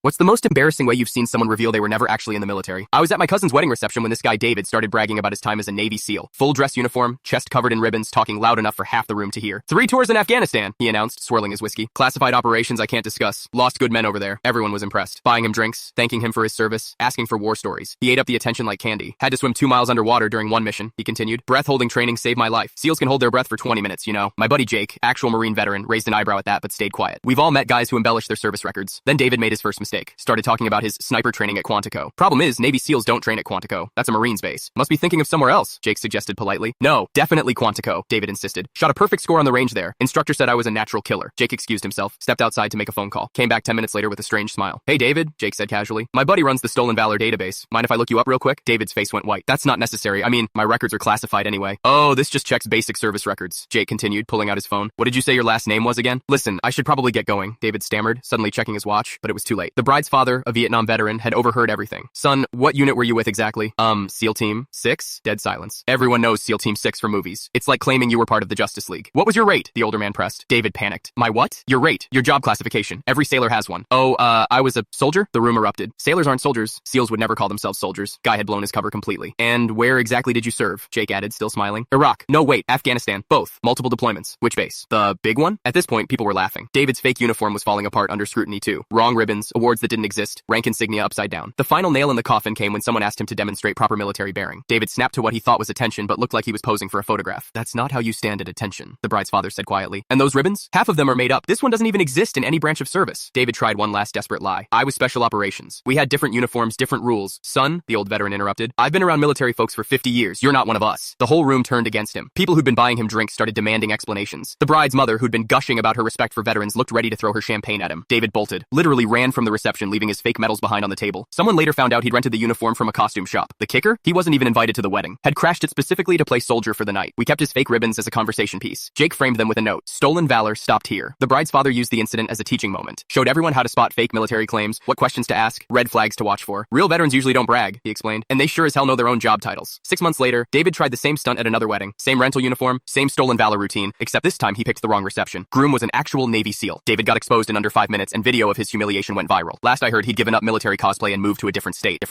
What's the most embarrassing way you've seen someone reveal they were never actually in the military? I was at my cousin's wedding reception when this guy David started bragging about his time as a Navy SEAL. Full dress uniform, chest covered in ribbons, talking loud enough for half the room to hear. 3 tours in Afghanistan, he announced, swirling his whiskey. Classified operations I can't discuss. Lost good men over there. Everyone was impressed. Buying him drinks, thanking him for his service, asking for war stories. He ate up the attention like candy. Had to swim 2 miles underwater during one mission, he continued. Breath-holding training saved my life. SEALs can hold their breath for 20 minutes, you know. My buddy Jake, actual Marine veteran, raised an eyebrow at that but stayed quiet. We've all met guys who embellish their service records. Then David made his first mistake. Started talking about his sniper training at Quantico. Problem is, Navy SEALs don't train at Quantico. That's a Marines base. Must be thinking of somewhere else, Jake suggested politely. No, definitely Quantico, David insisted. Shot a perfect score on the range there. Instructor said I was a natural killer. Jake excused himself, stepped outside to make a phone call. Came back 10 minutes later with a strange smile. Hey David, Jake said casually. My buddy runs the Stolen Valor database. Mind if I look you up real quick? David's face went white. That's not necessary. I mean, my records are classified anyway. Oh, this just checks basic service records, Jake continued, pulling out his phone. What did you say your last name was again? Listen, I should probably get going, David stammered, suddenly checking his watch, but it was too late. The bride's father, a Vietnam veteran, had overheard everything. Son, what unit were you with exactly? SEAL Team 6? Dead silence. Everyone knows SEAL Team 6 from movies. It's like claiming you were part of the Justice League. What was your rate? The older man pressed. David panicked. My what? Your rate. Your job classification. Every sailor has one. Oh, I was a soldier? The room erupted. Sailors aren't soldiers. SEALs would never call themselves soldiers. Guy had blown his cover completely. And where exactly did you serve? Jake added, still smiling. Iraq. No, wait. Afghanistan. Both. Multiple deployments. Which base? The big one? At this point, people were laughing. David's fake uniform was falling apart under scrutiny too. Wrong ribbons, awards that didn't exist, rank insignia upside down. The final nail in the coffin came when someone asked him to demonstrate proper military bearing. David snapped to what he thought was attention, but looked like he was posing for a photograph. That's not how you stand at attention, the bride's father said quietly. And those ribbons? Half of them are made up. This one doesn't even exist in any branch of service. David tried one last desperate lie. I was special operations. We had different uniforms, different rules. Son, the old veteran interrupted. I've been around military folks for 50 years. You're not one of us. The whole room turned against him. People who'd been buying him drinks started demanding explanations. The bride's mother, who'd been gushing about her respect for veterans, looked ready to throw her champagne at him. David bolted, literally ran from the reception, leaving his fake medals behind on the table. Someone later found out he'd rented the uniform from a costume shop. The kicker? He wasn't even invited to the wedding. Had crashed it specifically to play soldier for the night. We kept his fake ribbons as a conversation piece. Jake framed them with a note. Stolen Valor stopped here. The bride's father used the incident as a teaching moment. Showed everyone how to spot fake military claims, what questions to ask, red flags to watch for. Real veterans usually don't brag, he explained, and they sure as hell know their own job titles. 6 months later, David tried the same stunt at another wedding. Same rental uniform, same Stolen Valor routine, except this time he picked the wrong reception. Groom was an actual Navy SEAL. David got exposed in under 5 minutes and video of his humiliation went viral. Last I heard he'd given up military cosplay and moved to a different state.